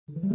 माधव,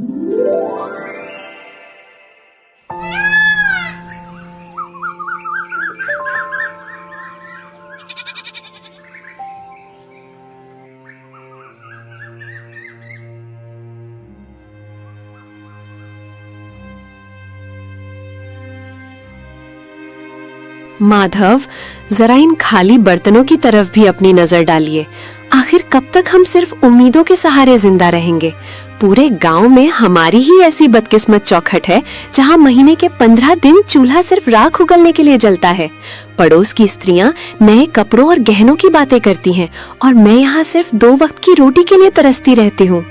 जरा इन खाली बर्तनों की तरफ भी अपनी नजर डालिए। आखिर कब तक हम सिर्फ उम्मीदों के सहारे जिंदा रहेंगे? पूरे गांव में हमारी ही ऐसी बदकिस्मत चौखट है जहां महीने के 15 दिन चूल्हा सिर्फ राख उगलने के लिए जलता है। पड़ोस की स्त्रियां नए कपड़ों और गहनों की बातें करती हैं और मैं यहाँ सिर्फ 2 वक्त की रोटी के लिए तरसती रहती हूँ।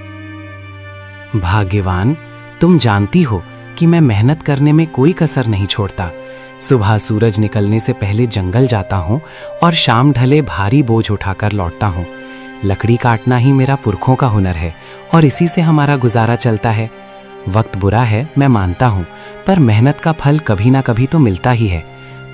भाग्यवान, तुम जानती हो कि मैं मेहनत करने में कोई कसर नहीं छोड़ता। सुबह सूरज निकलने से पहले जंगल जाता हूँ और शाम ढले भारी बोझ उठाकर लौटता हूँ। लकड़ी काटना ही मेरा पुरखों का हुनर है और इसी से हमारा गुजारा चलता है। वक्त बुरा है, मैं मानता हूँ, पर मेहनत का फल कभी ना कभी तो मिलता ही है।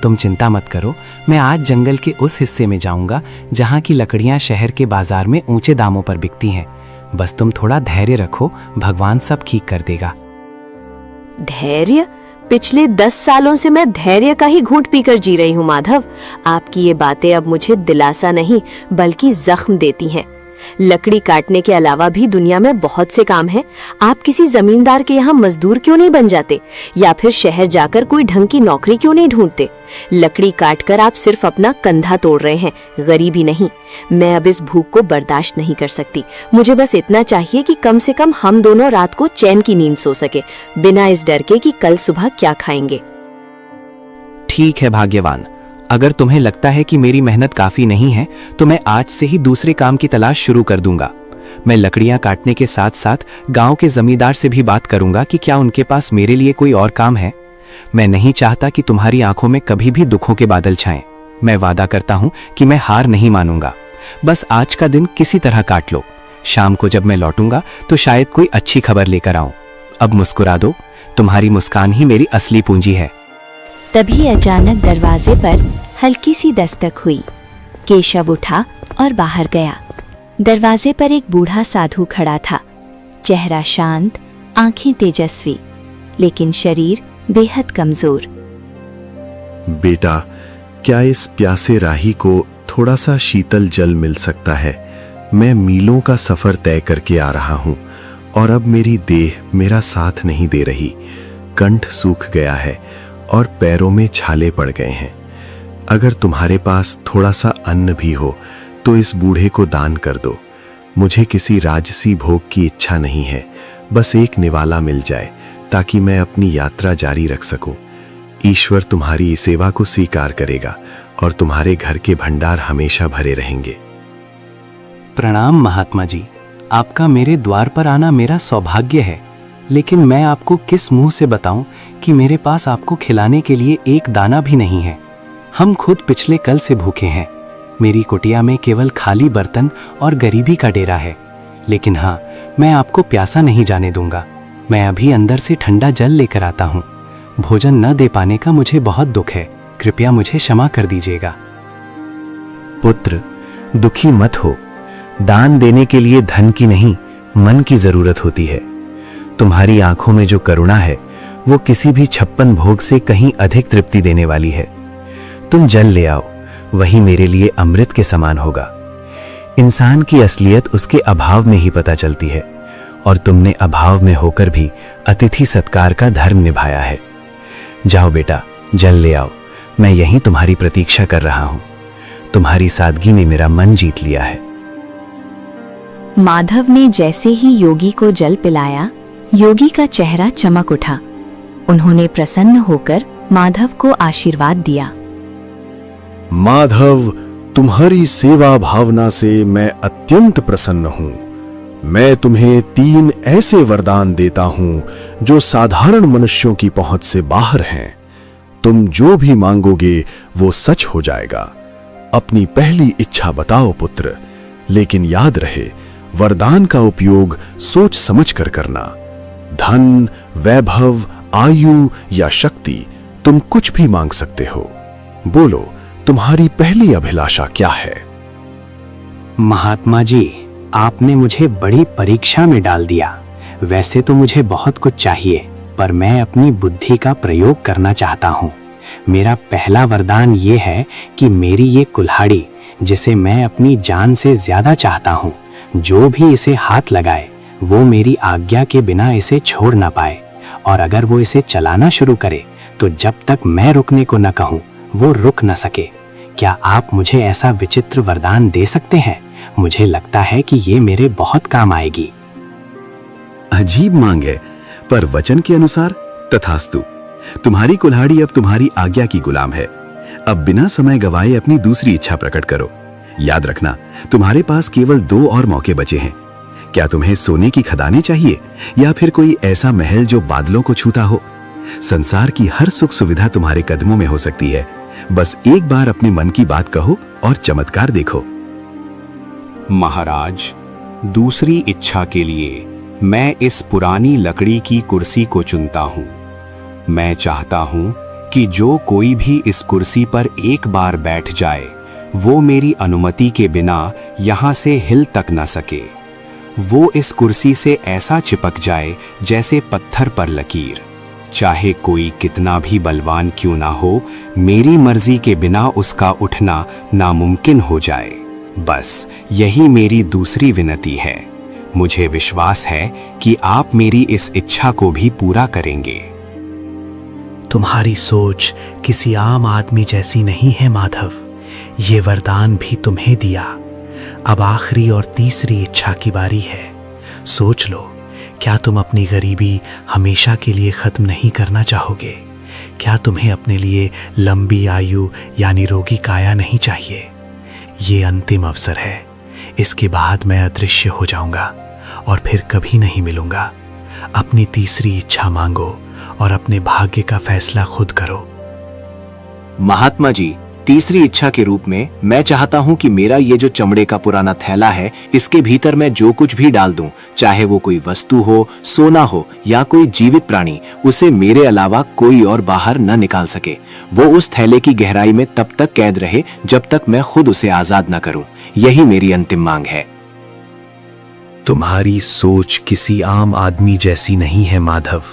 तुम चिंता मत करो, मैं आज जंगल के उस हिस्से में जाऊंगा जहाँ की लकड़ियाँ शहर के बाजार में ऊंचे दामों पर बिकती हैं। बस तुम थोड़ा धैर्य रखो, भगवान सब ठीक कर देगा। धैर्य? पिछले 10 सालों से मैं धैर्य का ही घूंट पीकर जी रही हूँ माधव। आपकी ये बातें अब मुझे दिलासा नहीं बल्कि जख्म देती हैं। लकड़ी काटने के अलावा भी दुनिया में बहुत से काम हैं। आप किसी जमींदार के यहाँ मजदूर क्यों नहीं बन जाते, या फिर शहर जाकर कोई ढंग की नौकरी क्यों नहीं ढूंढते? लकड़ी काटकर आप सिर्फ अपना कंधा तोड़ रहे हैं, गरीबी नहीं। मैं अब इस भूख को बर्दाश्त नहीं कर सकती। मुझे बस इतना चाहिए कि कम से कम हम दोनों रात को चैन की नींद सो सके, बिना इस डर के कि कल सुबह क्या खाएंगे। ठीक है भाग्यवान, अगर तुम्हें लगता है कि मेरी मेहनत काफी नहीं है तो मैं आज से ही दूसरे काम की तलाश शुरू कर दूंगा। मैं लकड़ियां काटने के साथ साथ गांव के जमींदार से भी बात करूंगा कि क्या उनके पास मेरे लिए कोई और काम है। मैं नहीं चाहता कि तुम्हारी आंखों में कभी भी दुखों के बादल छाएं। मैं वादा करता हूं कि मैं हार नहीं मानूंगा। बस आज का दिन किसी तरह काट लो। शाम को जब मैं लौटूंगा तो शायद कोई अच्छी खबर लेकर आऊं। अब मुस्कुरा दो, तुम्हारी मुस्कान ही मेरी असली पूंजी है। तभी अचानक दरवाजे पर हल्की सी दस्तक हुई। केशव उठा और बाहर गया। दरवाजे पर एक बूढ़ा साधु खड़ा था। चेहरा शांत, आंखें तेजस्वी, लेकिन शरीर बेहद कमजोर। बेटा, क्या इस प्यासे राही को थोड़ा सा शीतल जल मिल सकता है? मैं मीलों का सफर तय करके आ रहा हूँ और अब मेरी देह मेरा साथ नहीं दे रही। कंठ सूख गया है और पैरों में छाले पड़ गए हैं। अगर तुम्हारे पास थोड़ा सा अन्न भी हो तो इस बूढ़े को दान कर दो। मुझे किसी राजसी भोग की इच्छा नहीं है, बस एक निवाला मिल जाए ताकि मैं अपनी यात्रा जारी रख सकूं। ईश्वर तुम्हारी इस सेवा को स्वीकार करेगा और तुम्हारे घर के भंडार हमेशा भरे रहेंगे। प्रणाम महात्मा जी, आपका मेरे द्वार पर आना मेरा सौभाग्य है, लेकिन मैं आपको किस मुंह से बताऊं कि मेरे पास आपको खिलाने के लिए एक दाना भी नहीं है। हम खुद पिछले कल से भूखे हैं। मेरी कुटिया में केवल खाली बर्तन और गरीबी का डेरा है। लेकिन हाँ, मैं आपको प्यासा नहीं जाने दूंगा। मैं अभी अंदर से ठंडा जल लेकर आता हूँ। भोजन न दे पाने का मुझे बहुत दुख है, कृपया मुझे क्षमा कर दीजिएगा। पुत्र, दुखी मत हो। दान देने के लिए धन की नहीं, मन की जरूरत होती है। तुम्हारी आंखों में जो करुणा है वो किसी भी 56 भोग से कहीं अधिक तृप्ति देने वाली है। तुम जल ले आओ, वही मेरे लिए अमृत के समान होगा। इंसान की असलियत उसके अभाव में ही पता चलती है और तुमने अभाव में होकर भी अतिथि सत्कार का धर्म निभाया है। जाओ बेटा, जल ले आओ। मैं यहीं तुम्हारी प्रतीक्षा कर रहा हूं। तुम्हारी सादगी ने मेरा मन जीत लिया है। माधव ने जैसे ही योगी को जल पिलाया, योगी का चेहरा चमक उठा। उन्होंने प्रसन्न होकर माधव को आशीर्वाद दिया। माधव, तुम्हारी सेवा भावना से मैं अत्यंत प्रसन्न हूं। मैं तुम्हें 3 ऐसे वरदान देता हूं जो साधारण मनुष्यों की पहुंच से बाहर हैं। तुम जो भी मांगोगे वो सच हो जाएगा। अपनी पहली इच्छा बताओ पुत्र, लेकिन याद रहे वरदान का उपयोग सोच समझ कर करना। धन, वैभव, आयु या शक्ति, तुम कुछ भी मांग सकते हो। बोलो, तुम्हारी पहली अभिलाषा क्या है? महात्मा जी, आपने मुझे बड़ी परीक्षा में डाल दिया। वैसे तो मुझे बहुत कुछ चाहिए, पर मैं अपनी बुद्धि का प्रयोग करना चाहता हूँ। मेरा पहला वरदान ये है कि मेरी ये कुल्हाड़ी, जिसे मैं अपनी जान से ज्यादा चाहता हूँ, जो भी इसे हाथ लगाए वो मेरी आज्ञा के बिना इसे छोड़ ना पाए, और अगर वो इसे चलाना शुरू करे तो जब तक मैं रुकने को न कहूँ वो रुक न सके। क्या आप मुझे ऐसा विचित्र वरदान दे सकते हैं? मुझे लगता है कि ये मेरे बहुत काम आएगी। अजीब मांग है, पर वचन के अनुसार तथास्तु। तुम्हारी कुल्हाड़ी अब तुम्हारी आज्ञा की गुलाम है। अब बिना समय गवाए अपनी दूसरी इच्छा प्रकट करो। याद रखना, तुम्हारे पास केवल 2 और मौके बचे हैं। क्या तुम्हें सोने की खदानें चाहिए या फिर कोई ऐसा महल जो बादलों को छूता हो? संसार की हर सुख सुविधा तुम्हारे कदमों में हो सकती है। बस एक बार अपने मन की बात कहो और चमत्कार देखो। महाराज, दूसरी इच्छा के लिए मैं इस पुरानी लकड़ी की कुर्सी को चुनता हूँ। मैं चाहता हूँ कि जो कोई भी इस कुर्सी पर एक बार बैठ जाए वो मेरी अनुमति के बिना यहाँ से हिल तक न सके। वो इस कुर्सी से ऐसा चिपक जाए जैसे पत्थर पर लकीर। चाहे कोई कितना भी बलवान क्यों ना हो, मेरी मर्जी के बिना उसका उठना नामुमकिन हो जाए। बस यही मेरी दूसरी विनती है। मुझे विश्वास है कि आप मेरी इस इच्छा को भी पूरा करेंगे। तुम्हारी सोच किसी आम आदमी जैसी नहीं है माधव। ये वरदान भी तुम्हें दिया। अब आखिरी और तीसरी इच्छा की बारी है। सोच लो, क्या तुम अपनी गरीबी हमेशा के लिए खत्म नहीं करना चाहोगे? क्या तुम्हें अपने लिए लंबी आयु यानी रोगी काया नहीं चाहिए? ये अंतिम अवसर है। इसके बाद मैं अदृश्य हो जाऊंगा और फिर कभी नहीं मिलूंगा। अपनी तीसरी इच्छा मांगो और अपने भाग्य का फैसला खुद करो। महात्मा जी, तीसरी इच्छा के रूप में मैं चाहता हूँ कि मेरा ये जो चमड़े का पुराना थैला है, इसके भीतर मैं जो कुछ भी डाल दूं, चाहे वो कोई वस्तु हो, सोना हो या कोई जीवित प्राणी, उसे मेरे अलावा कोई और बाहर न निकाल सके। वो उस थैले की गहराई में तब तक कैद रहे जब तक मैं खुद उसे आजाद न करूं। यही मेरी अंतिम मांग है। तुम्हारी सोच किसी आम आदमी जैसी नहीं है माधव।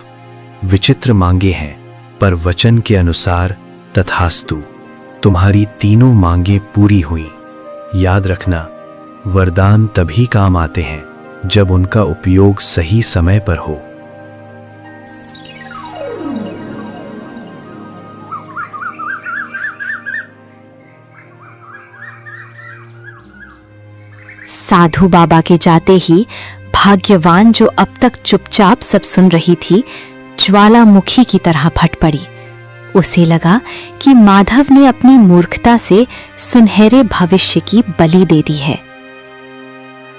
विचित्र मांगे हैं, पर वचन के अनुसार तथास्तु। तुम्हारी तीनों मांगे पूरी हुई। याद रखना, वरदान तभी काम आते हैं जब उनका उपयोग सही समय पर हो। साधु बाबा के जाते ही भाग्यवान, जो अब तक चुपचाप सब सुन रही थी, ज्वालामुखी की तरह फट पड़ी। उसे लगा कि माधव ने अपनी मूर्खता से सुनहरे भविष्य की बलि दे दी है।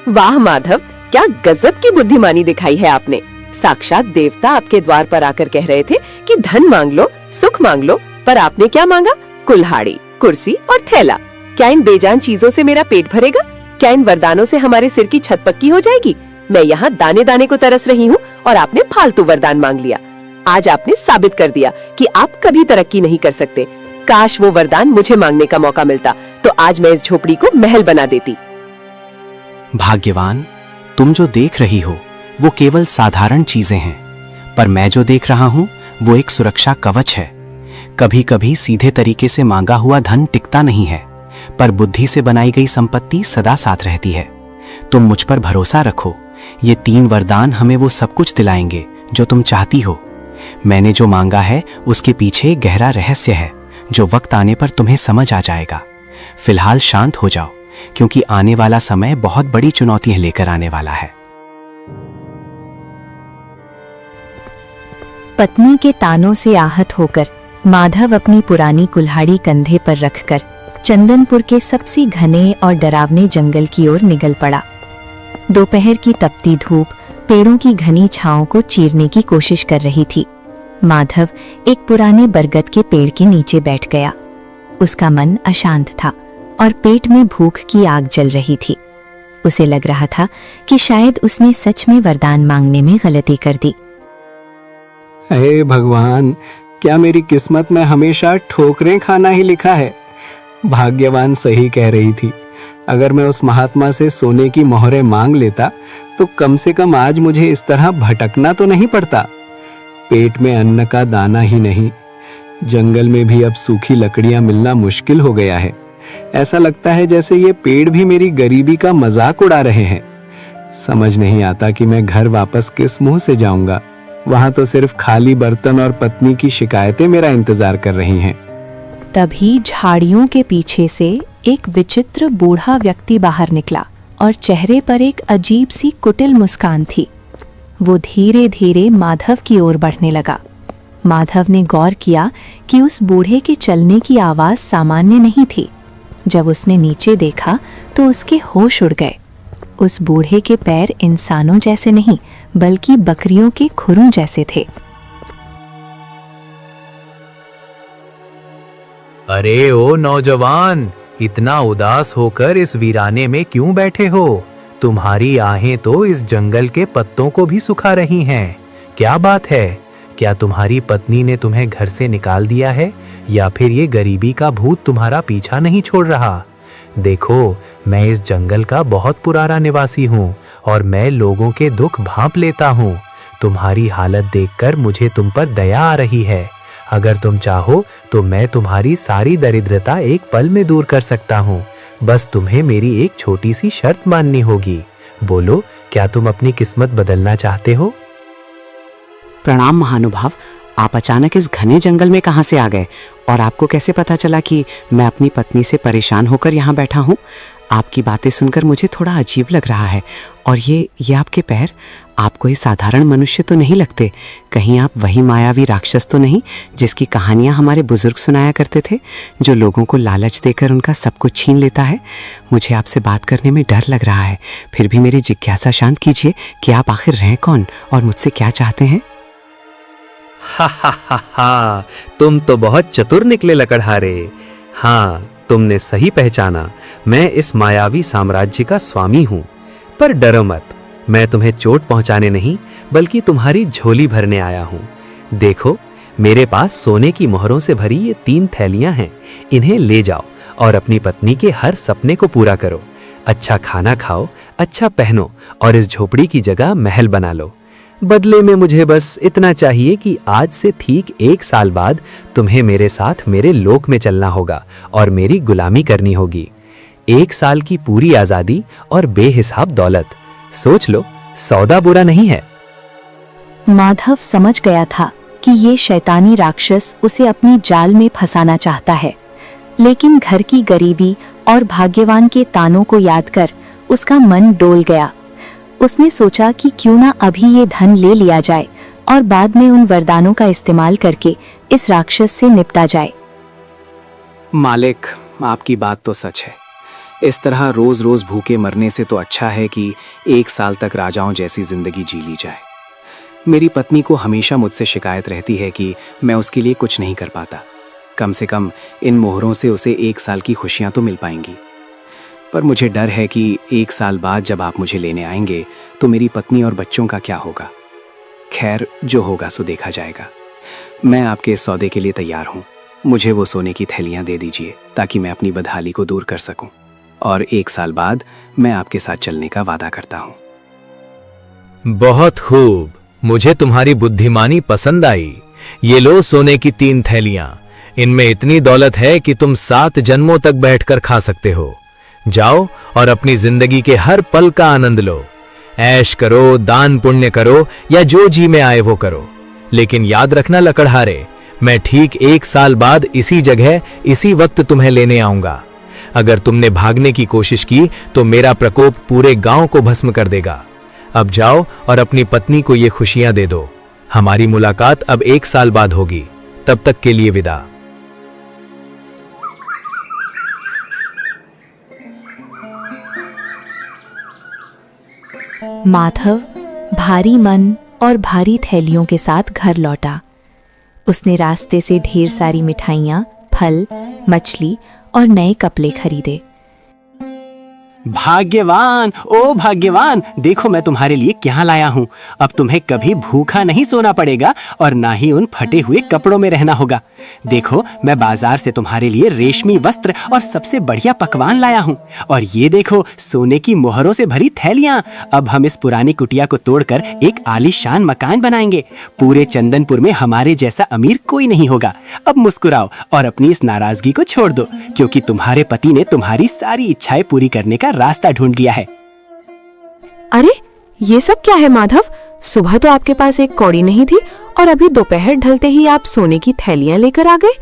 वाह माधव, क्या गजब की बुद्धिमानी दिखाई है आपने। साक्षात देवता आपके द्वार पर आकर कह रहे थे कि धन मांग लो, सुख मांग लो, पर आपने क्या मांगा? कुल्हाड़ी, कुर्सी और थैला। क्या इन बेजान चीजों से मेरा पेट भरेगा? क्या इन वरदानों से हमारे सिर की छत पक्की हो जाएगी? मैं यहाँ दाने दाने को तरस रही हूँ और आपने फालतू वरदान मांग लिया। आज आपने साबित कर दिया कि आप कभी तरक्की नहीं कर सकते। काश वो वरदान मुझे मांगने का मौका मिलता, तो आज मैं इस झोपड़ी को महल बना देती। भाग्यवान, तुम जो देख रही हो वो केवल साधारण चीजें हैं, पर मैं जो देख रहा हूँ वो एक सुरक्षा कवच है। कभी कभी सीधे तरीके से मांगा हुआ धन टिकता नहीं है, पर बुद्धि से बनाई गई संपत्ति सदा साथ रहती है। तुम मुझ पर भरोसा रखो। ये 3 वरदान हमें वो सब कुछ दिलाएंगे जो तुम चाहती हो। मैंने जो मांगा है उसके पीछे एक गहरा रहस्य है जो वक्त आने पर तुम्हें समझ आ जाएगा। फिलहाल शांत हो जाओ, क्योंकि आने वाला समय बहुत बड़ी चुनौतियां लेकर आने वाला है। पत्नी के तानों से आहत होकर माधव अपनी पुरानी कुल्हाड़ी कंधे पर रखकर चंदनपुर के सबसे घने और डरावने जंगल की ओर निकल पड़ा। दोपहर की तपती धूप पेड़ों की घनी छांव को चीरने की कोशिश कर रही थी। माधव एक पुराने बरगद के पेड़ के नीचे बैठ गया। उसका मन अशांत था और पेट में भूख की आग जल रही थी। उसे लग रहा था कि शायद उसने सच में वरदान मांगने में गलती कर दी। हे भगवान, क्या मेरी किस्मत में हमेशा ठोकरें खाना ही लिखा है? भाग्यवान सही कह रही थी। अगर मैं उस महात्मा से सोने की मोहरें मांग लेता तो कम से कम आज मुझे इस तरह भटकना तो नहीं पड़ता। पेट में अन्न का दाना ही नहीं, जंगल में भी अब सूखी लकड़ियां मिलना मुश्किल हो गया है। ऐसा लगता है जैसे ये पेड़ भी मेरी गरीबी का मजाक उड़ा रहे हैं। समझ नहीं आता कि मैं घर वापस किस मुंह से जाऊंगा। वहां तो सिर्फ खाली बर्तन और पत्नी की शिकायतें मेरा इंतजार कर रही हैं। तभी झाड़ियों के पीछे से एक विचित्र बूढ़ा व्यक्ति बाहर निकला और चेहरे पर एक अजीब सी कुटिल मुस्कान थी। वो धीरे धीरे माधव की ओर बढ़ने लगा। माधव ने गौर किया कि उस बूढ़े के चलने की आवाज सामान्य नहीं थी। जब उसने नीचे देखा तो उसके होश उड़ गए। उस बूढ़े के पैर इंसानों जैसे नहीं बल्कि बकरियों के खुरों जैसे थे। अरे ओ नौजवान, इतना उदास होकर इस वीराने में क्यों बैठे हो? तुम्हारी आहें तो इस जंगल के पत्तों को भी सुखा रही हैं। क्या बात है? क्या तुम्हारी पत्नी ने तुम्हें घर से निकाल दिया है या फिर ये गरीबी का भूत तुम्हारा पीछा नहीं छोड़ रहा? देखो, मैं इस जंगल का बहुत पुराना निवासी हूँ और मैं लोगों के दुख भांप लेता हूँ। तुम्हारी हालत देखकर मुझे तुम पर दया आ रही है। अगर तुम चाहो तो मैं तुम्हारी सारी दरिद्रता एक पल में दूर कर सकता हूँ। बस तुम्हें मेरी एक छोटी सी शर्त माननी होगी। बोलो, क्या तुम अपनी किस्मत बदलना चाहते हो? प्रणाम महानुभाव, आप अचानक इस घने जंगल में कहाँ से आ गए और आपको कैसे पता चला कि मैं अपनी पत्नी से परेशान होकर यहाँ बैठा हूँ? आपकी बातें सुनकर मुझे थोड़ा अजीब लग रहा है। और ये आपके पैर, आप कोई साधारण मनुष्य तो नहीं लगते। कहीं आप वही मायावी राक्षस तो नहीं जिसकी कहानियाँ हमारे बुजुर्ग सुनाया करते थे, जो लोगों को लालच देकर उनका सब कुछ छीन लेता है? मुझे आपसे बात करने में डर लग रहा है, फिर भी मेरी जिज्ञासा शांत कीजिए कि आप आखिर हैं कौन और मुझसे क्या चाहते हैं? हा, तुम तो बहुत चतुर निकले लकड़हारे। हाँ, तुमने सही पहचाना। मैं इस मायावी साम्राज्य का स्वामी हूँ। पर डरो मत, मैं तुम्हें चोट पहुंचाने नहीं बल्कि तुम्हारी झोली भरने आया हूँ। देखो, मेरे पास सोने की मोहरों से भरी ये 3 थैलियां हैं। इन्हें ले जाओ और अपनी पत्नी के हर सपने को पूरा करो। अच्छा खाना खाओ, अच्छा पहनो और इस झोपड़ी की जगह महल बना लो। बदले में मुझे बस इतना चाहिए कि आज से ठीक 1 साल बाद तुम्हें मेरे साथ मेरे लोक में चलना होगा और मेरी गुलामी करनी होगी। 1 साल की पूरी आजादी और बेहिसाब दौलत। सोच लो, सौदा बुरा नहीं है। माधव समझ गया था कि ये शैतानी राक्षस उसे अपनी जाल में फंसाना चाहता है, लेकिन घर की गरीबी और भाग्यवान के तानों को याद कर उसका मन डोल गया। उसने सोचा कि क्यों ना अभी ये धन ले लिया जाए और बाद में उन वरदानों का इस्तेमाल करके इस राक्षस से निपटा जाए। मालिक, आपकी बात तो सच है। इस तरह रोज रोज भूखे मरने से तो अच्छा है कि 1 साल तक राजाओं जैसी जिंदगी जी ली जाए। मेरी पत्नी को हमेशा मुझसे शिकायत रहती है कि मैं उसके लिए कुछ नहीं कर पाता। कम से कम इन मोहरों से उसे 1 साल की खुशियां तो मिल पाएंगी। पर मुझे डर है कि 1 साल बाद जब आप मुझे लेने आएंगे तो मेरी पत्नी और बच्चों का क्या होगा। खैर, जो होगा सो देखा जाएगा। मैं आपके इस सौदे के लिए तैयार हूँ। मुझे वो सोने की थैलियां दे दीजिए ताकि मैं अपनी बदहाली को दूर कर सकूं, और 1 साल बाद मैं आपके साथ चलने का वादा करता हूँ। बहुत खूब, मुझे तुम्हारी बुद्धिमानी पसंद आई। ये लो सोने की 3 थैलियां। इनमें इतनी दौलत है कि तुम 7 जन्मों तक बैठकर खा सकते हो। जाओ और अपनी जिंदगी के हर पल का आनंद लो। ऐश करो, दान पुण्य करो या जो जी में आए वो करो। लेकिन याद रखना लकड़हारे, मैं ठीक 1 साल बाद इसी जगह इसी वक्त तुम्हें लेने आऊंगा। अगर तुमने भागने की कोशिश की तो मेरा प्रकोप पूरे गांव को भस्म कर देगा। अब जाओ और अपनी पत्नी को ये खुशियां दे दो। हमारी मुलाकात अब 1 साल बाद होगी। तब तक के लिए विदा। माधव भारी मन और भारी थैलियों के साथ घर लौटा। उसने रास्ते से ढेर सारी मिठाइयाँ, फल, मछली और नए कपड़े खरीदे। भाग्यवान, ओ भाग्यवान, देखो मैं तुम्हारे लिए क्या लाया हूँ। अब तुम्हें कभी भूखा नहीं सोना पड़ेगा और ना ही उन फटे हुए कपड़ों में रहना होगा। देखो, मैं बाजार से तुम्हारे लिए रेशमी वस्त्र और सबसे बढ़िया पकवान लाया हूँ। और ये देखो, सोने की मोहरों से भरी थैलियाँ। अब हम इस पुरानी कुटिया को तोड़कर एक आलीशान मकान बनाएंगे। पूरे चंदनपुर में हमारे जैसा अमीर कोई नहीं होगा। अब मुस्कुराओ और अपनी इस नाराजगी को छोड़ दो, क्योंकि तुम्हारे पति ने तुम्हारी सारी इच्छाएं पूरी करने का रास्ता ढूंढ लिया है। अरे ये सब क्या है माधव? सुबह तो आपके पास एक कौड़ी नहीं थी और अभी दोपहर ढलते ही आप सोने की थैलियां लेकर आ गए।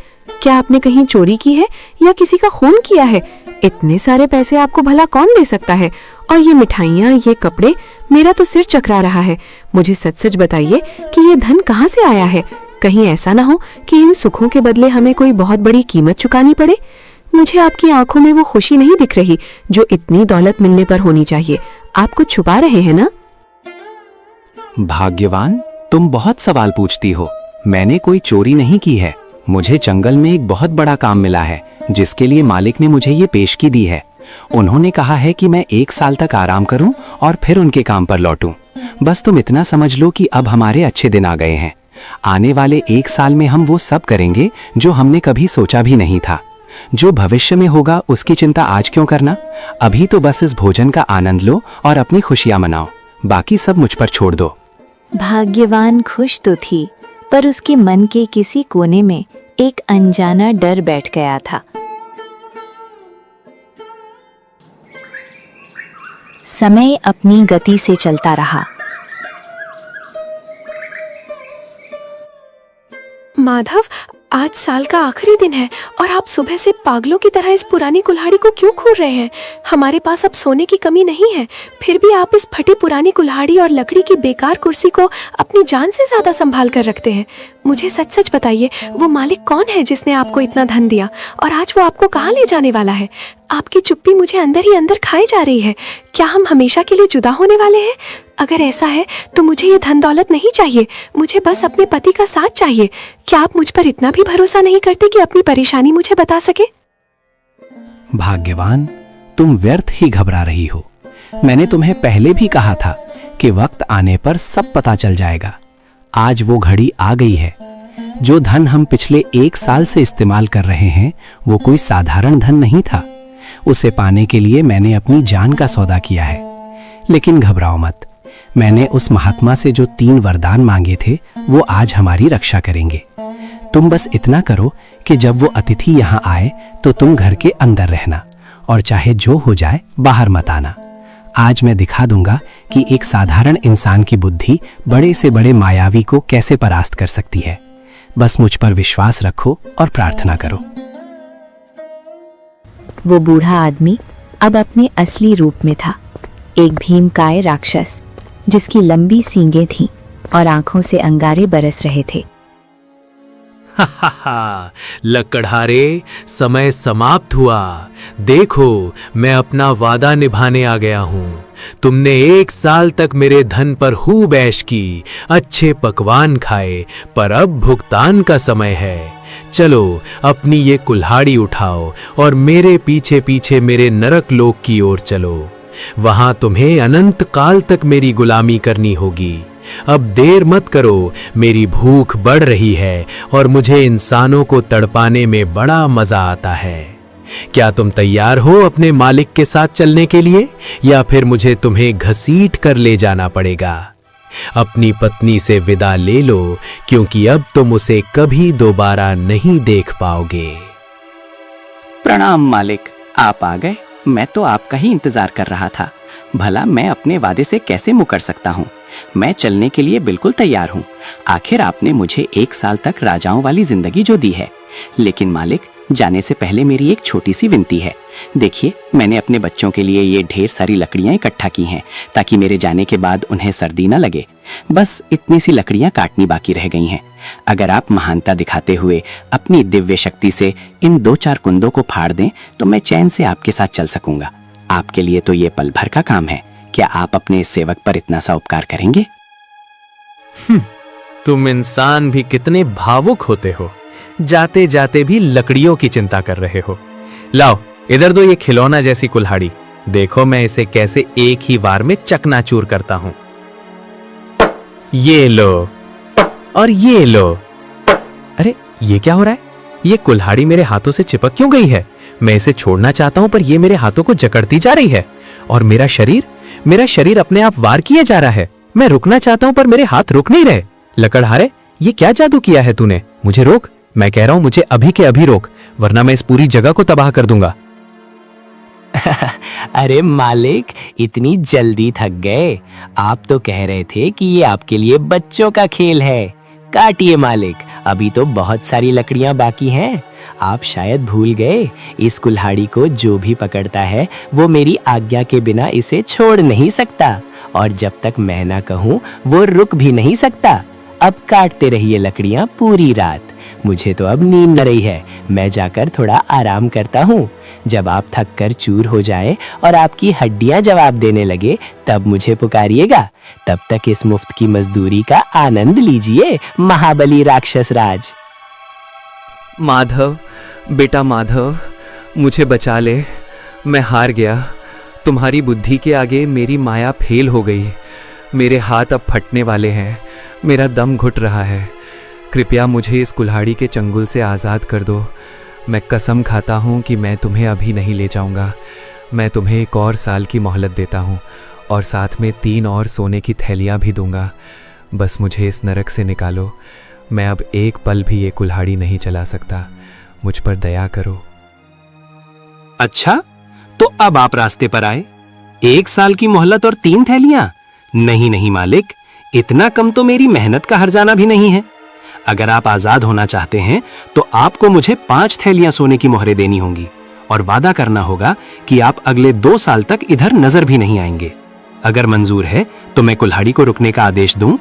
क्या आपने कहीं चोरी की है या किसी का खून किया है? इतने सारे पैसे आपको भला कौन दे सकता है? और ये मिठाइयाँ, ये कपड़े, मेरा तो सिर चकरा रहा है। मुझे सच सच बताइए कि ये धन कहाँ से आया है? कहीं ऐसा ना हो कि इन सुखों के बदले हमें कोई बहुत बड़ी कीमत चुकानी पड़े। मुझे आपकी आंखों में वो खुशी नहीं दिख रही जो इतनी दौलत मिलने पर होनी चाहिए। आप कुछ छुपा रहे हैं ना? भाग्यवान, तुम बहुत सवाल पूछती हो। मैंने कोई चोरी नहीं की है। मुझे जंगल में एक बहुत बड़ा काम मिला है, जिसके लिए मालिक ने मुझे ये पेशगी दी है। उन्होंने कहा है कि मैं 1 साल तक आराम करूं और फिर उनके काम पर लौटूं। बस तुम इतना समझ लो कि अब हमारे अच्छे दिन आ गए हैं। आने वाले 1 साल में हम वो सब करेंगे जो हमने कभी सोचा भी नहीं था। जो भविष्य में होगा उसकी चिंता आज क्यों करना? अभी तो बस इस भोजन का आनंद लो और अपनी खुशियां मनाओ। बाकी सब मुझ पर छोड़ दो। भाग्यवान खुश तो थी, पर उसके मन के किसी कोने में एक अनजाना डर बैठ गया था। समय अपनी गति से चलता रहा। माधव, आज साल का आखिरी दिन है और आप सुबह से पागलों की तरह इस पुरानी कुल्हाड़ी को क्यों घूर रहे हैं? हमारे पास अब सोने की कमी नहीं है, फिर भी आप इस फटी पुरानी कुल्हाड़ी और लकड़ी की बेकार कुर्सी को अपनी जान से ज्यादा संभाल कर रखते हैं। मुझे सच सच बताइए, वो मालिक कौन है जिसने आपको इतना धन दिया और आज वो आपको कहाँ ले जाने वाला है? आपकी चुप्पी मुझे अंदर ही अंदर खाई जा रही है। क्या हम हमेशा के लिए जुदा होने वाले हैं? अगर ऐसा है तो मुझे ये धन दौलत नहीं चाहिए, मुझे बस अपने पति का साथ चाहिए। क्या आप मुझ पर इतना भी भरोसा नहीं करते कि अपनी परेशानी मुझे बता सके? भाग्यवान, तुम व्यर्थ ही घबरा रही हो। मैंने तुम्हें पहले भी कहा था कि वक्त आने पर सब पता चल जाएगा। आज वो घड़ी आ गई है। जो धन हम पिछले 1 साल से इस्तेमाल कर रहे हैं वो कोई साधारण धन नहीं था। उसे पाने के लिए मैंने अपनी जान का सौदा किया है। लेकिन घबराओ मत, मैंने उस महात्मा से जो 3 वरदान मांगे थे वो आज हमारी रक्षा करेंगे। तुम बस इतना करो कि जब वो अतिथि यहाँ आए तो तुम घर के अंदर रहना और चाहे जो हो जाए बाहर मत आना। आज मैं दिखा दूंगा कि एक साधारण इंसान की बुद्धि बड़े से बड़े मायावी को कैसे परास्त कर सकती है। बस मुझ पर विश्वास रखो और प्रार्थना करो। वो बूढ़ा आदमी अब अपने असली रूप में था, एक भीमकाय राक्षस जिसकी लंबी सींगें थीं और आंखों से अंगारे बरस रहे थे। लकड़हारे, समय समाप्त हुआ। देखो, मैं अपना वादा निभाने आ गया हूँ। तुमने 1 साल तक मेरे धन पर खूब ऐश की, अच्छे पकवान खाए, पर अब भुगतान का समय है। चलो अपनी ये कुल्हाड़ी उठाओ और मेरे पीछे पीछे मेरे नरक लोक की ओर चलो। वहां तुम्हें अनंत काल तक मेरी गुलामी करनी होगी। अब देर मत करो, मेरी भूख बढ़ रही है और मुझे इंसानों को तड़पाने में बड़ा मजा आता है। क्या तुम तैयार हो अपने मालिक के साथ चलने के लिए, या फिर मुझे तुम्हें घसीट कर ले जाना पड़ेगा? अपनी पत्नी से विदा ले लो, क्योंकि अब तुम उसे कभी दोबारा नहीं देख पाओगे। प्रणाम मालिक, आप आ गए। मैं तो आपका ही इंतजार कर रहा था। भला मैं अपने वादे से कैसे मुकर सकता हूँ? मैं चलने के लिए बिल्कुल तैयार हूँ। आखिर आपने मुझे 1 साल तक राजाओं वाली जिंदगी जो दी है। लेकिन मालिक, जाने से पहले मेरी एक छोटी सी विनती है। देखिए, मैंने अपने बच्चों के लिए ये ढेर सारी लकड़ियाँ इकट्ठा की हैं ताकि मेरे जाने के बाद उन्हें सर्दी न लगे। बस इतनी सी लकड़ियाँ काटनी बाकी रह गई हैं। अगर आप महानता दिखाते हुए अपनी दिव्य शक्ति से इन 2-4 कुंदों को फाड़ दें तो मैं चैन से आपके साथ चल सकूंगा। आपके लिए तो ये पल भर का काम है। क्या आप अपने सेवक पर इतना सा उपकार करेंगे? तुम इंसान भी कितने भावुक होते हो, जाते जाते भी लकड़ियों की चिंता कर रहे हो। लाओ इधर दो ये खिलौना जैसी कुल्हाड़ी। देखो मैं इसे कैसे एक ही वार में चकनाचूर करता हूं। ये लो और ये लो। अरे ये क्या हो रहा है? ये कुल्हाड़ी मेरे हाथों से चिपक क्यों गई है? मैं इसे छोड़ना चाहता हूं पर ये मेरे हाथों को जकड़ती जा रही है। और मेरा शरीर अपने आप वार किए जा रहा है। मैं रुकना चाहता हूं पर मेरे हाथ रुक नहीं रहे। लकड़हारे, ये क्या जादू किया है तूने? मुझे रोक, मैं कह रहा हूं मुझे अभी के अभी रोक, वरना मैं इस पूरी जगह को तबाह कर दूंगा। अरे मालिक, इतनी जल्दी थक गए? आप तो कह रहे थे कि ये आपके लिए बच्चों का खेल है। काटिए मालिक, अभी तो बहुत सारी लकड़ियां बाकी हैं। आप शायद भूल गए, इस कुल्हाड़ी को जो भी पकड़ता है वो मेरी आज्ञा के बिना इसे छोड़ नहीं सकता, और जब तक मैं ना कहूँ वो रुक भी नहीं सकता। अब काटते रहिए लकड़ियां पूरी रात। मुझे तो अब नींद न रही है, मैं जाकर थोड़ा आराम करता हूँ। जब आप थक कर चूर हो जाए और आपकी हड्डियां जवाब देने लगे तब मुझे पुकारिएगा। तब तक इस मुफ्त की मजदूरी का आनंद लीजिए, महाबली राक्षस राज। माधव, बेटा माधव, मुझे बचा ले, मैं हार गया। तुम्हारी बुद्धि के आगे मेरी माया फेल हो गई। मेरे हाथ अब फटने वाले हैं, मेरा दम घुट रहा है। कृपया मुझे इस कुल्हाड़ी के चंगुल से आज़ाद कर दो। मैं कसम खाता हूँ कि मैं तुम्हें अभी नहीं ले जाऊँगा। मैं तुम्हें 1 और साल की मोहलत देता हूँ और साथ में 3 और सोने की थैलियाँ भी दूंगा। बस मुझे इस नरक से निकालो। मैं अब एक पल भी ये कुल्हाड़ी नहीं चला सकता। मुझ पर दया करो। अच्छा, तो अब आप रास्ते पर आए। 1 साल की मोहलत और 3 थैलियां? नहीं नहीं मालिक, इतना कम तो मेरी मेहनत का हर्जाना भी नहीं है। अगर आप आजाद होना चाहते हैं तो आपको मुझे 5 थैलियां सोने की मोहरें देनी होंगी और वादा करना होगा कि आप अगले 2 साल तक इधर नजर भी नहीं आएंगे। अगर मंजूर है तो मैं कुल्हाड़ी को रुकने का आदेश दूं?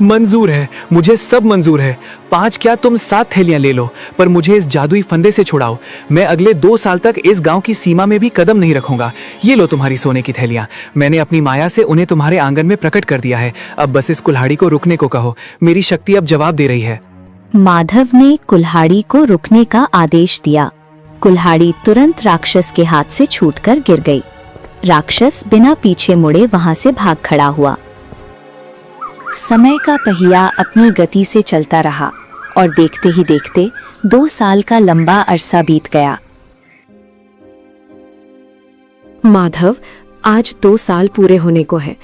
मंजूर है, मुझे सब मंजूर है। 5 क्या तुम 7 थैलियां ले लो, पर मुझे इस जादुई फंदे से छुड़ाओ। मैं अगले 2 साल तक इस गांव की सीमा में भी कदम नहीं रखूंगा। ये लो तुम्हारी सोने की थैलियां। मैंने अपनी माया से उन्हें तुम्हारे आंगन में प्रकट कर दिया है। अब बस इस कुल्हाड़ी को रुकने को कहो। मेरी शक्ति अब जवाब दे रही है। माधव ने कुल्हाड़ी को रुकने का आदेश दिया। कुल्हाड़ी तुरंत राक्षस के हाथ से छूटकर गिर गई। राक्षस बिना पीछे मुड़े वहां से भाग खड़ा हुआ। समय का पहिया अपनी गति से चलता रहा और देखते ही देखते 2 साल का लंबा अरसा बीत गया। माधव, आज 2 साल पूरे होने को है।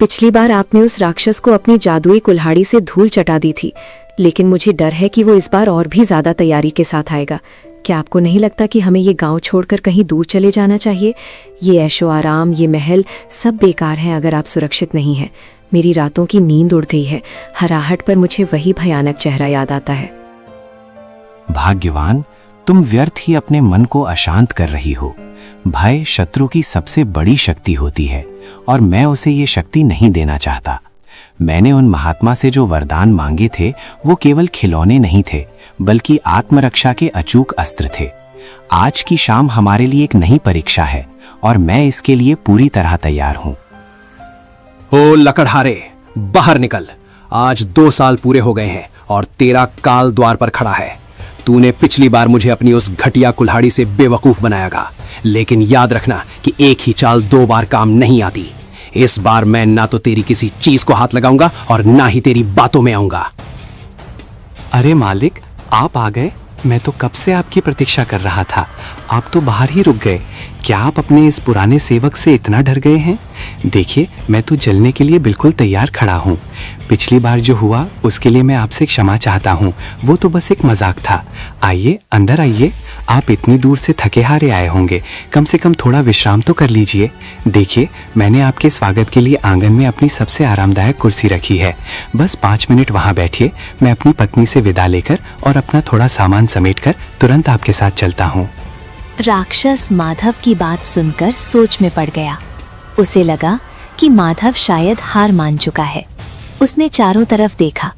पिछली बार आपने उस राक्षस को अपनी जादुई कुल्हाड़ी से धूल चटा दी थी, लेकिन मुझे डर है कि वो इस बार और भी ज्यादा तैयारी के साथ आएगा। क्या आपको नहीं लगता कि हमें ये गांव छोड़कर कहीं दूर चले जाना चाहिए? ये ऐशो आराम, ये महल सब बेकार हैं अगर आप सुरक्षित नहीं हैं। मेरी रातों की नींद उड़ गई है। हराहट पर मुझे वही भयानक चेहरा याद आता है। भाग्यवान, तुम व्यर्थ ही अपने मन को अशांत कर रही हो। भय शत्रु की सबसे बड़ी शक्ति होती है और मैं उसे ये शक्ति नहीं देना चाहता। मैंने उन महात्मा से जो वरदान मांगे थे वो केवल खिलौने नहीं थे, बल्कि आत्मरक्षा के अचूक अस्त्र थे। आज की शाम हमारे लिए एक नई परीक्षा है और मैं इसके लिए पूरी तरह तैयार हूं। ओ लकड़हारे, बाहर निकल। आज 2 साल पूरे हो गए हैं और तेरा काल द्वार पर खड़ा है। तूने पिछली बार मुझे अपनी उस घटिया कुल्हाड़ी से बेवकूफ बनायागा, लेकिन याद रखना कि एक ही चाल 2 बार काम नहीं आती। इस बार मैं ना तो तेरी किसी चीज को हाथ लगाऊंगा और ना ही तेरी बातों में आऊंगा। अरे मालिक, आप आ गए। मैं तो कब से आपकी प्रतीक्षा कर रहा था। आप तो बाहर ही रुक गए। क्या आप अपने इस पुराने सेवक से इतना डर गए हैं? देखिए, मैं तो जलने के लिए बिल्कुल तैयार खड़ा हूँ। पिछली बार जो हुआ उसके लिए मैं आपसे क्षमा चाहता हूँ। वो तो बस एक मजाक था। आइए, अंदर आइए। आप इतनी दूर से थके हारे आए होंगे, कम से कम थोड़ा विश्राम तो कर लीजिए। देखिए, मैंने आपके स्वागत के लिए आंगन में अपनी सबसे आरामदायक कुर्सी रखी है। बस 5 मिनट वहाँ बैठिए। मैं अपनी पत्नी से विदा लेकर और अपना थोड़ा सामान समेटकर तुरंत आपके साथ चलता हूँ। राक्षस माधव की बात सुनकर सोच में पड़ गया। उसे लगा कि माधव शायद हार मान चुका है। उसने चारों तरफ देखा।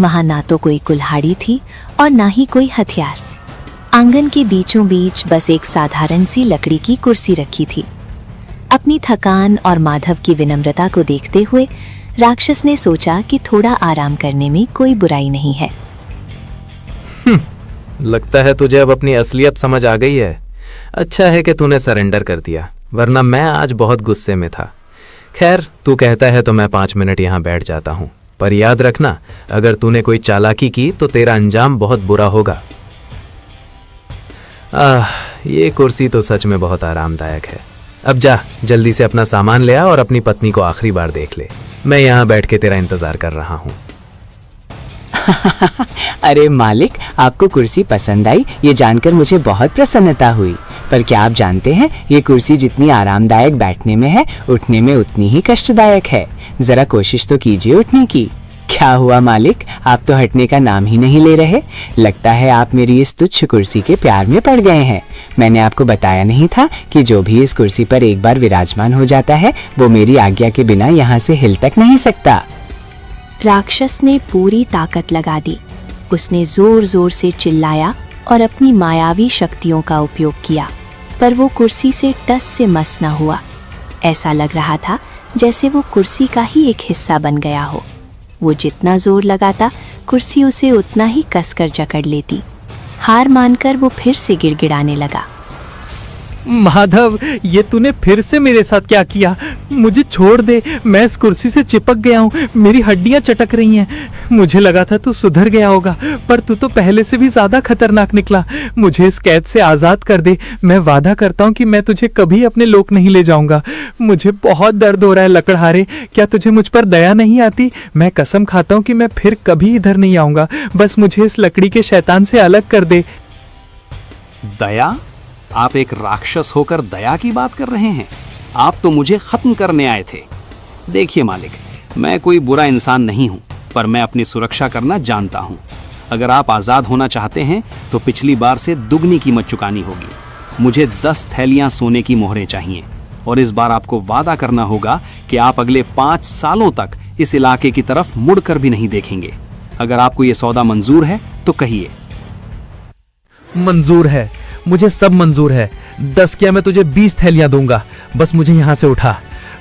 वहां ना तो कोई कुल्हाड़ी थी और ना ही कोई हथियार। आंगन के बीचों बीच बस एक साधारण सी लकड़ी की कुर्सी रखी थी। अपनी थकान और माधव की विनम्रता को देखते हुए राक्षस ने सोचा कि थोड़ा आराम करने में कोई बुराई नहीं है। लगता है तुझे अब अपनी असलियत समझ आ गई है। अच्छा है कि तूने सरेंडर कर दिया, वरना मैं आज बहुत गुस्से में था। खैर, तू कहता है तो मैं 5 मिनट यहाँ बैठ जाता हूँ, पर याद रखना, अगर तूने कोई चालाकी की तो तेरा अंजाम बहुत बुरा होगा। ये कुर्सी तो सच में बहुत आरामदायक है। अब जा जल्दी से अपना सामान ले आ और अपनी पत्नी को आखिरी बार देख ले। मैं यहाँ बैठ के तेरा इंतजार कर रहा हूँ। अरे मालिक, आपको कुर्सी पसंद आई ये जानकर मुझे बहुत प्रसन्नता हुई। पर क्या आप जानते हैं ये कुर्सी जितनी आरामदायक बैठने में है, उठने में उतनी ही कष्टदायक है। जरा कोशिश तो कीजिए उठने की। क्या हुआ मालिक, आप तो हटने का नाम ही नहीं ले रहे। लगता है आप मेरी इस तुच्छ कुर्सी के प्यार में पड़ गए हैं। मैंने आपको बताया नहीं था कि जो भी इस कुर्सी पर एक बार विराजमान हो जाता है वो मेरी आज्ञा के बिना यहाँ से हिल तक नहीं सकता। राक्षस ने पूरी ताकत लगा दी। उसने जोर जोर से चिल्लाया और अपनी मायावी शक्तियों का उपयोग किया, पर वो कुर्सी से टस से मस न हुआ। ऐसा लग रहा था जैसे वो कुर्सी का ही एक हिस्सा बन गया हो। वो जितना जोर लगाता कुर्सी उसे उतना ही कसकर जकड़ लेती। हार मानकर वो फिर से गिड़गिड़ाने लगा। माधव, ये तूने फिर से मेरे साथ क्या किया? मुझे छोड़ दे, मैं इस कुर्सी से चिपक गया हूँ, मेरी हड्डियाँ चटक रही हैं। मुझे लगा था तू सुधर गया होगा, पर तू तो पहले से भी ज्यादा खतरनाक निकला। मुझे इस कैद से आजाद कर दे। मैं वादा करता हूँ कि मैं तुझे कभी अपने लोक नहीं ले जाऊंगा। मुझे बहुत दर्द हो रहा है लकड़हारे, क्या तुझे मुझ पर दया नहीं आती? मैं कसम खाता हूँ कि मैं फिर कभी इधर नहीं आऊंगा। बस मुझे इस लकड़ी के शैतान से अलग कर दे। दया? आप एक राक्षस होकर दया की बात कर रहे हैं? आप तो मुझे खत्म करने आए थे। देखिए मालिक, मैं कोई बुरा इंसान नहीं हूं, पर मैं अपनी सुरक्षा करना जानता हूं। अगर आप आजाद होना चाहते हैं तो पिछली बार से दुगनी कीमत चुकानी होगी। मुझे 10 थैलियां सोने की मोहरें चाहिए, और इस बार आपको वादा करना होगा कि आप अगले 5 सालों तक इस इलाके की तरफ मुड़कर भी नहीं देखेंगे। अगर आपको ये सौदा मंजूर है तो कहिए। मंजूर है, मुझे सब मंजूर है। 10 क्या, मैं तुझे 20 थैलियां दूंगा। बस मुझे यहाँ से उठा।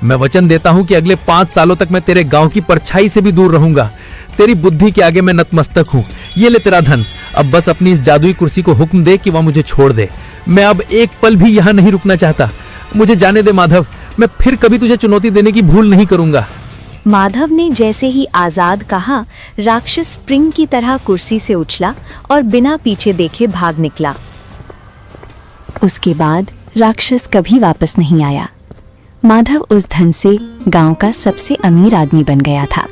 मैं वचन देता हूँ कि अगले 5 सालों तक मैं तेरे गांव की परछाई से भी दूर रहूंगा। तेरी बुद्धि के आगे मैं नतमस्तक हूँ। ये ले तेरा धन। अब बस अपनी इस जादुई कुर्सी को हुक्म दे कि वह मुझे छोड़ दे। मैं अब एक पल भी यहाँ नहीं रुकना चाहता। मुझे जाने दे माधव, मैं फिर कभी तुझे चुनौती देने की भूल नहीं करूंगा। माधव ने जैसे ही आजाद कहा, राक्षस स्प्रिंग की तरह कुर्सी से उछला और बिना पीछे देखे भाग निकला। उसके बाद राक्षस कभी वापस नहीं आया। माधव उस धन से गांव का सबसे अमीर आदमी बन गया था।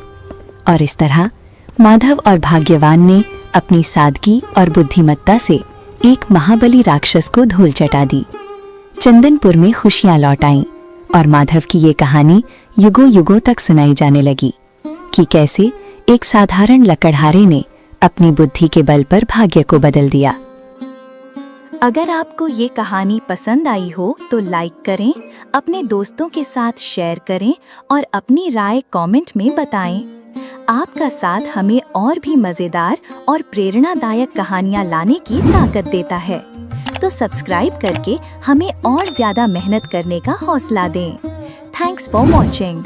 और इस तरह माधव और भाग्यवान ने अपनी सादगी और बुद्धिमत्ता से एक महाबली राक्षस को धूल चटा दी। चंदनपुर में खुशियां लौट आईं और माधव की ये कहानी युगों युगों तक सुनाई जाने लगी कि कैसे एक साधारण लकड़हारे ने अपनी बुद्धि के बल पर भाग्य को बदल दिया। अगर आपको ये कहानी पसंद आई हो तो लाइक करें, अपने दोस्तों के साथ शेयर करें और अपनी राय कमेंट में बताएं। आपका साथ हमें और भी मजेदार और प्रेरणादायक कहानियां लाने की ताकत देता है। तो सब्सक्राइब करके हमें और ज्यादा मेहनत करने का हौसला दें। Thanks for watching.